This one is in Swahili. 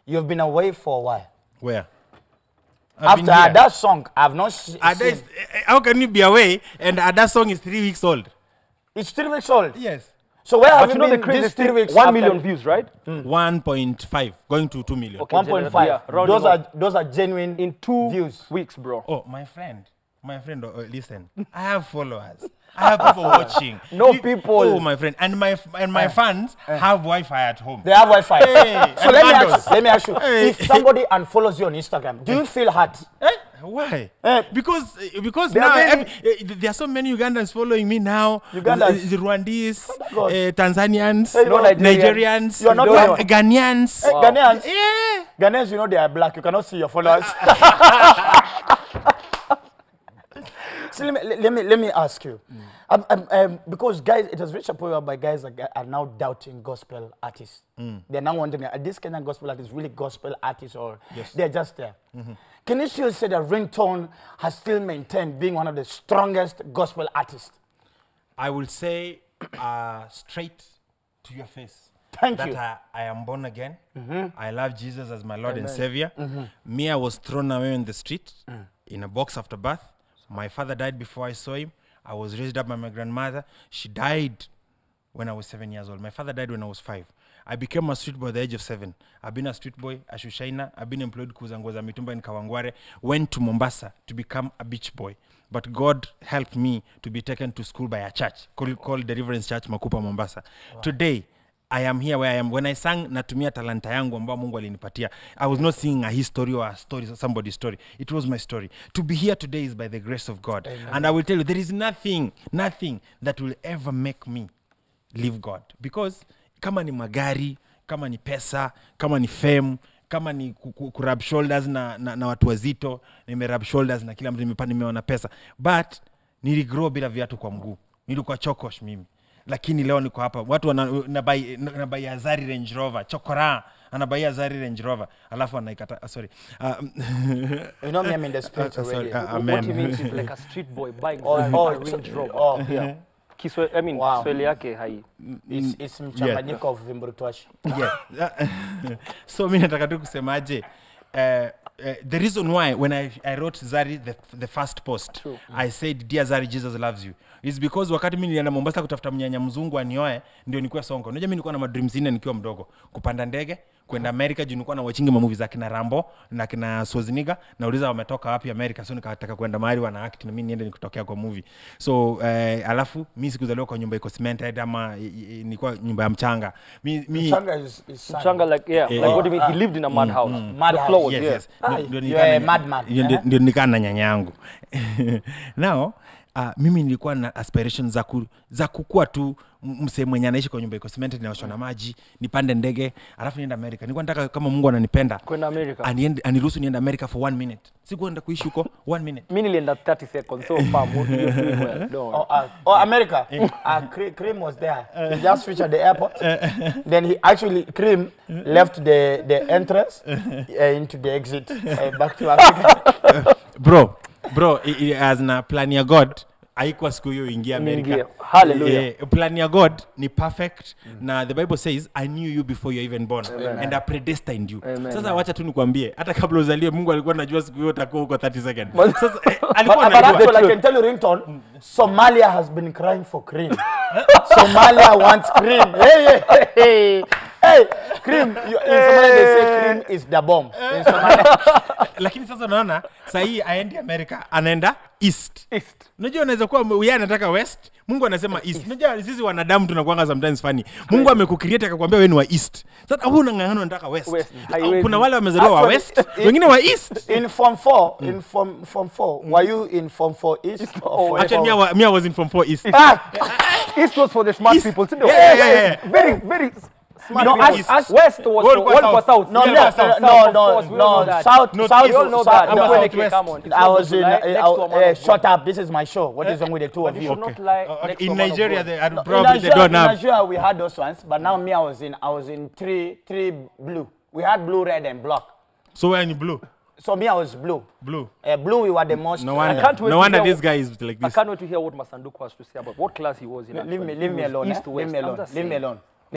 You've been away for a while. Where? After that song, I've not seen. How can you be away and that song is 3 weeks old? It's 3 weeks old? Yes. So where have you you know been these 3 weeks? 1 million views, right? 1.5, going to 2 million. Okay, 1.5. Yeah, those are genuine in 2 views. weeks, bro. Oh, my friend, listen. I have followers. I have people watching. People. Oh, my friend, and my fans have Wi-Fi at home. They have Wi-Fi. Hey, so let me ask you. Hey. If somebody unfollows you on Instagram, do you feel hurt? Why? Because now there are so many Ugandans following me now. Ugandans, Rwandese, Tanzanians, Nigerians. You are not Ghanaians. Wow. Ghanaians. Yeah. Ghanaians, you know they are black. You cannot see your followers. So let me ask you, because guys, it has reached a point whereby guys are now doubting gospel artists. They're now wondering, are these Kenyan gospel artists really gospel artists, or they're just there? Can you still say that Ringtone has still maintained being one of the strongest gospel artists? I will say straight to your face. Thank you. That I am born again. I love Jesus as my Lord and Savior. Me, I was thrown away on the street in a box after birth. My father died before I saw him. I was raised up by my grandmother. She died when I was 7 years old. My father died when I was 5. I became a street boy at the age of 7. I've been a street boy, a shushaina. I've been employed Kuzangoza Mitumba in Kawangware. Went to Mombasa to become a beach boy. But God helped me to be taken to school by a church called Deliverance Church Makupa, Mombasa. Wow. Today, I am here where I am. When I sang Natumia Talanta Yangu ambao Mungu alinipatia, I was not singing a history or a story, somebody's story. It was my story. To be here today is by the grace of God. Amen. And I will tell you, there is nothing that will ever make me leave God. Because kama ni magari, kama ni pesa, kama ni fame, kama ni kurub shoulders na watu wazito, nimerub shoulders na kila mtu nimeona pesa. But niligrow bila viatu kwa mguu. Nilikuwa chokosh mimi. Lakini leo niko hapa, watu wanabai Azari Range Rover, chokora, anabai Azari Range Rover, alafu anaikata, sorry. You know me, I'm in the spirit already. What he means is like a street boy buying a Range Rover. Oh, yeah. Kiswahili yake hai. It's mchanganyiko of Vimbrutuashi. Yeah. So mimi nataka tu kusemaje, the reason why when I wrote Zari the first post, I said, "Dear Zari, Jesus loves you," is because wakati mimi nilienda Mombasa kutafuta mnyanya mzungu anioe, ndio nilikuwa songo. Unajua mimi nilikuwa na dreams nne nikiwa mdogo, kupanda ndege kwenda America, juu nilikuwa na watching movies za kina Rambo na kina Schwarzenegger, na uliza wametoka wapi America, so nikataka kwenda mahali wana act na mimi niende nikutokea kwa movie. So alafu mimi sikuzaliwa kwa nyumba iko cemented ama nilikuwa nyumba ya mchanga. Mchanga is mchanga like like what do you mean, he lived in a mad house. Mad house. Yes. You're a madman. Ndio nikaa na nyanyangu. Now mimi nilikuwa na aspirations za kukua tu msee mwenye anaishi kwa nyumba iko cemented na washona maji, nipande ndege, alafu niende America. Nilikuwa nataka kama Mungu ananipenda kwenda America. Aniruhusu niende America for 1 minute. Sikuenda kuishi huko 1 minute. Mimi nilienda 30 seconds so far. America. Cream was there. He just reached at the airport. Then he actually, Cream left the entrance into the exit back to Africa. Bro, as na plan ya God, haikuwa siku hiyo ingia America. Hallelujah. Plan ya God ni perfect. Na the Bible says, I knew you before you were even born. Amen. And I predestined you. Amen. Sasa wacha tu nikwambie, hata kabla uzaliwe Mungu alikuwa anajua siku hiyo utakuwa huko 30 seconds. Sasa alikuwa anajua. But I can tell you, Ringtone, Somalia has been crying for Cream. Somalia wants Cream. Hey, Cream. In Somalia they say Cream is the bomb. In Somalia. Lakini sasa unaona, sahi aendi America, anaenda East. Unajua unaweza kuwa yeye anataka West, Mungu anasema East. Unajua sisi wanadamu tunakuanga sometimes funny. Mungu amekucreate akakwambia wewe ni wa East. Sasa wewe unang'ang'ana unataka West. Kuna wale wamezaliwa wa West, wengine wa East. In Form 4, were you in Form 4 East or Form 4? Actually, me I was in Form 4 East. East was for the smart people. Yeah. Very smart. No, West was south. No, south. You all know that. I was in. Shut up. This is my show. What is wrong with the two of you? In Nigeria, they don't have. In Nigeria, we had those ones, but now me, I was in three blue. We had blue, red, and black. So where in blue? So me, I was blue. Blue, we were the most. No wonder this guy is like this. I can't wait to hear what Masanduku has to say about what class he was in. Leave me alone. Leave me alone.